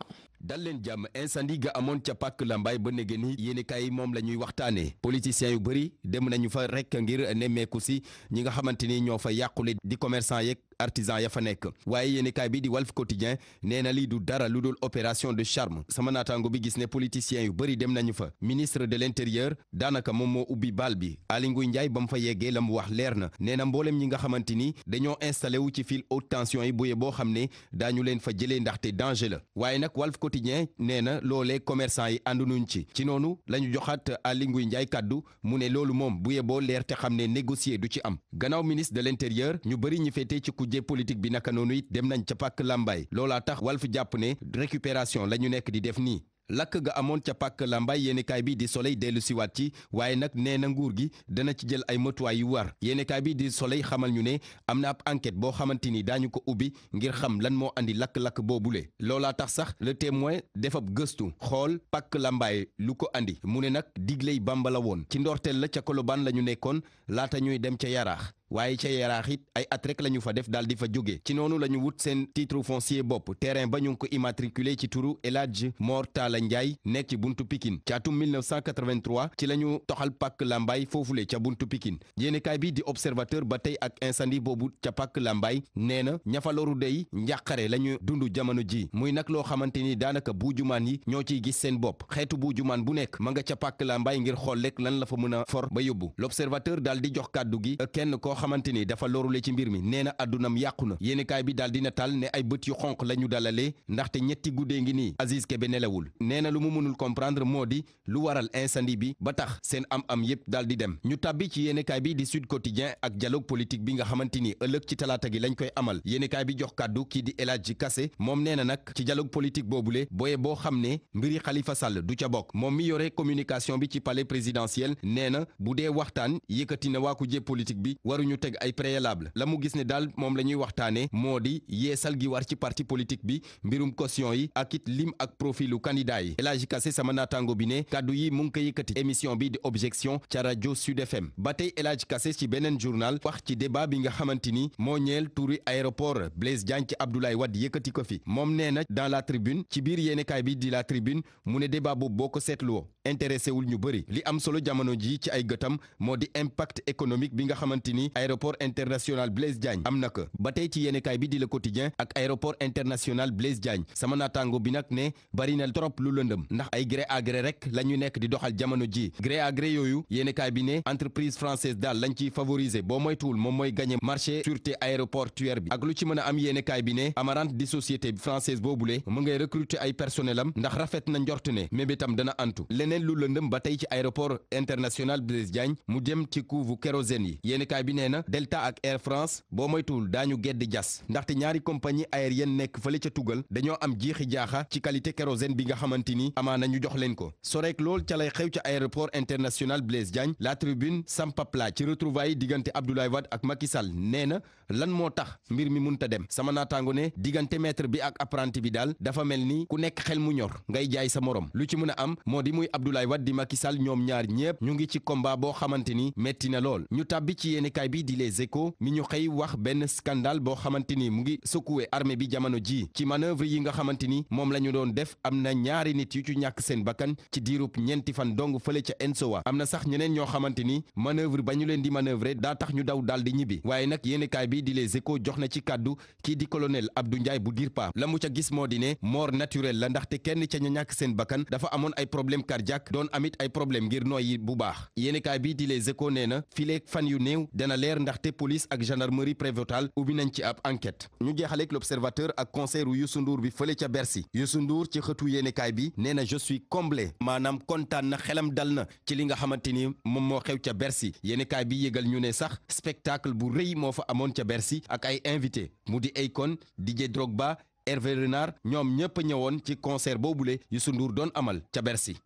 dal leen jàmm incendie ga amoon ca pàkk Lambaye ba nege ni yéeni kaay moom la ñuy waxtaane politiciens yu bëri dem nañu fa rek ngir nemmeeku si ñi nga xamante ni ñoo fa yàqule di commerçant yeeg artisan ya fa nekk waaye yéeni kaay bi di Walf Quotidien nee na lii du dara lu dul opération de charme sama naataango bi gis ne politiciens yu bëri dem nañu fa ministre de l'intérieur daanaka moom moo ubbi bal bi Aly Ngouille Ndiaye ba mu fa yeggee la mu wax leer na nee na mboolem ñi nga xamante ni dañoo installé wu ci fil haute tension yi buye boo xam ne daañu leen fa jëlee ndaxte danger la waaye nag Walf Quotidien nee na loolee commerçant yi àndunuñ ci noonu la ñu joxaat Aly Ngouille Ndiaye kaddu mu ne loolu moom buye boo leer te xam ne négocier du ci am gannaaw ministre de l'intérieur ñu bëri ñi féetee ci kujje politique bi naka noonu it dem nañ ca pàkk Lambaye loolaa tax Walf jàpp ne récupération la ñu nekk di def nii lakk ga amoon ca pàkk Lambaye yéenekaay bi di Soleil dellu siwaat ci waaye nag nee na nguur gi dana ci jël ay matuwaay yu war yéenekaay bi di Soleil xamal ñu ne am na ab enquête boo xamante ni daañu ko ubbi ngir xam lan moo andi lakk-lakk boobule loolaa tax sax Le Témoin defab gëstu xool pàkk Lambaye lu ko andi mu ne nag digley Bamba la woon ci ndorteel la ca Colobane la ñu nekkoon laata ñuy dem ca Yaraax waaye ca Yaraax it ay at rek la ñu fa def daal di fa jóge ci noonu la ñu wut seen titre foncier bopp terrain ba ñu ngi ko immatriculé ci turu El Hadj Mor Talla Ndiaye nekk ci buntu Pikine ci atum 1983 ci la ñu toxal pàkk Lambaye foofule ca buntu Pikine yéenekaay bi di Observateur ba tey ak incendie boobu ca pàkk Lambaye nee na ña fa loru dey njàqare la ñu dund jamono ji muy nag loo xamante ni daanaka buujumaan yi ñoo ciy gis seen bopp xeetu buujumaan bu nekk ma nga ca pàkk Lambaye ngir xool rek lan la fa mën a for ba yóbbu L'Observateur daal di jox kàddu gi kenn koo xamante ni dafa lorule ci mbir mi nee na addunam yàqu na yéenekaay bi daal dina tal ne ay bët yu xonq la ñu dalalee ndaxte ñetti guddee ngi nii Aziz Kébé nelawul nee na lu mu mënul comprendre moo di lu waral incendie bi ba tax seen am yépp daal di dem ñu tàbbi ci yéenekaay bi di Sud Quotidien ak dialogue politique bi nga xamante ni ëllëg ci talaata gi lañ koy amal yéenekaay bi jox kàddu kii di El Hadji Kassé moom nee na nag ci dialogue politique boobule booye boo xam ne mbiri Khalifa Sall du ca bokk moom mi yore communication bi ci palais présidentiel nee na bu dee waxtaan yëkkati na waa ku jee politique bi waruñu teg ay préalable la mu gis ne daal moom la ñuy waxtaane moo di yeesal gi war ci parti politique bi mbirum caution yi ak it lim ak profilu candidat yi El Hadji Kassé sama naataango bi ne kàddu yi mu ngi ko yëkkati émission bi di objection ca rajo Sud FM ba tey El Hadji Kassé ci beneen journal wax ci débat bi nga xamante ni moo ñeel turi aéroport Blaise Diagne ci Abdoulaye Wade yëkkati ko fi moom nee na dans la tribune ci biir yéenekaay bi di la tribune mu ne débat boobu boo ko seetloo intéressé wul ñu bëri li am solo jamono ji ci ay gëtam moo di impact économique bi nga xamante ni aéroport international Blaise Diagne am na ko ba tey ci yéenekaay bi di Le Quotidien ak aéroport international Blaise Diagne sama naataango bi nag ne bari na trop lu lëndëm ndax ay gré à gré rek la ñu nekk di doxal jamono ji gré à gré yooyu yéenekaay bi ne entreprise française daal lañ ciy favoriser boo moytuwul moom mooy gagné marché sûreté aéroportuaire bi ak lu ci mën a am yéenekaay bi ne Amarante di société française boobule mu ngay recruter ay personnel am ndax rafet na njort ne mébétam dana antu leneen lu lëndëm ba tey ci aéroport international Blaise Diagne mu jëm ci kuuvu kérosène yi yéenekaay bi nee na Delta ak Air France boo moytuwul daañu gedd jas ndaxte ñaari compagnie aérienne nekk fële ca tugal dañoo am jiixi jaaxa ci qualité kérosène bi nga xamante ni amaana ñu jox leen ko sorek lool ca lay xew ca aéroport international Blaise Diagne la tribune sampapla ci retrouvailles diggante Abdoulaye Wade ak Macky Sall nee na lan moo tax mbir mi munta dem sama naataango ne diggante maître bi ak apprenti bi daal dafa mel ni ku nekk xel mu ñor ngay jaay sa morom lu ci mën a am moo di muy Abdoulaye Wade di Macky Sall ñoom ñaar ñépp ñu ngi ci combat boo xamante ni metti na lool ñu tàbbi ci yéenekaay bi di Les Échos mi ñu xëy wax benn scandale boo xamante ni mu ngi secoué armée bi jamono ji ci manœuvre yi nga xamante ni moom la ñu doon def am na ñaari nit yu ci ñàkk seen bakkan ci diirub ñeenti fan dong fële ca Ensowa am na sax ñeneen ñoo xamante ni manœuvre ba ñu leen di manœuvrer daa tax ñu daw daal di ñibbi waaye nag yéenekaay bi di Les Échos jox na ci kàddu kii di colonel Abdou Ndiaye bu DIRPA la mu ca gis moo di ne mort naturelle la ndaxte kenn ca ña ñàkk seen bakkan dafa amoon ay problème cardiaque doon amit ay problème ngir nooyi bu baax yéenekaay bi di Les Échos nee na fileeg fan yu néew dana leer ndaxte police ak gendarmerie prévôtale ubbi nañ ci ab enquête ñu jeexaleeg L'Observateur ak concert u Youssou Ndour bi fële ca Bercy Youssou Ndour ci xëtu yéenekaay bi nee na je suis comblé maanaam kontaan na xelam dal na ci li nga xamante ni moom moo xew ca Bercy yéenekaay bi yëgal ñu ne sax spectacle bu rëy moo fa amoon ca Bercy ak ay invité mu di Akon DJ Drogba Hervé Renard ñoom ñëpp ñëwoon ci concert boobule Youssou Ndour doon amal ca Bercy.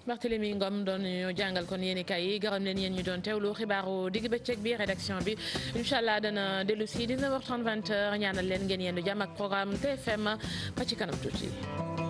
Barthélémy Ngom doon ñu jàngal kon yéenekaay yi gërëm leen yéen ñu doon teewlu xibaaru digg bëccëg bi rédaction bi incha allah dana dellu si 19h30 20h ñaanal leen ngeen yendu jàmm ak programme TFM ba ci kanam tuuti.